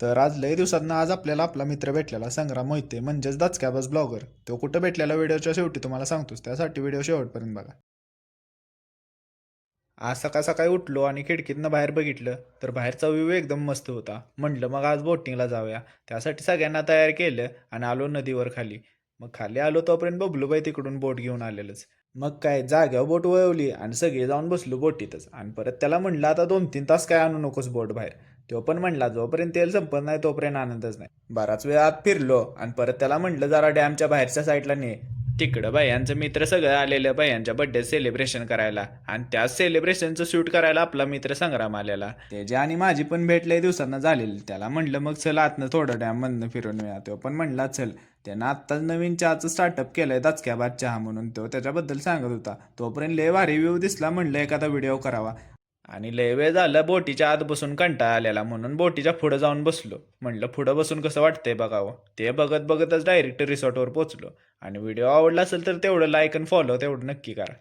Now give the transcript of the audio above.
तर आज लय दिवसातनं आज आपल्याला आपला मित्र भेटलेला संग्राम मोहिते म्हणजेच दचक्याबाज ब्लॉगर. तो कुठं भेटलेला व्हिडिओच्या शेवटी तुम्हाला सांगतोच, त्यासाठी व्हिडिओ शेवटपर्यंत बघा. आज सकाळ सकाळी उठलो आणि खिडकीतनं बाहेर बघितलं तर बाहेरचा व्ह्यू एकदम मस्त होता. म्हटलं मग आज बोटिंगला जाऊया. त्यासाठी सगळ्यांना तयार केलं आणि आलो नदीवर खाली. मग खाली आलो तोपर्यंत बबलूबाई तिकडून बोट घेऊन आलेलंच. मग काय जाग्यावर बोट वळवली आणि सगळे जाऊन बसलो बोटीतच. आणि परत त्याला म्हणलं आता 2-3 तास काय आणू नकोस बोट बाहेर. तो पण म्हणला जोपर्यंत तेल संपत नाही तोपर्यंत आनंदच नाही. बराच वेळ आत फिरलो आणि परत त्याला म्हणलं जरा डॅमच्या बाहेरच्या साईडला ने. तिकडं बायांचं मित्र सगळं आलेलं बायांच्या बड्डे सेलिब्रेशन करायला आणि त्याच सेलिब्रेशनचं शूट करायला आपला मित्र संग्राम आलेला. त्याची आणि माझी पण भेट लय दिवसांना झालेली. त्याला म्हणलं मग चल आतनं थोडं डॅम मधनं फिरून येऊया. तो पण म्हणला चल. त्यानं आत्ताच नवीन चहाचं स्टार्टअप केलंय दचक्याबाद चहा म्हणून. तो त्याच्याबद्दल सांगत होता. तोपर्यंत लय भारी व्ह्यू दिसला. म्हणलं एखादा व्हिडिओ करावा. आणि लय वेळ झालं बोटीच्या आत बसून कंटाळा आलेला म्हणून बोटीच्या पुढं जाऊन बसलो. म्हणलं पुढं बसून कसं वाटतंय बघावं. ते बघत बघतच डायरेक्ट रिसॉर्टवर पोहोचलो. आणि व्हिडिओ आवडला असेल तर तेवढं लाईक आणि फॉलो तेवढं नक्की करा.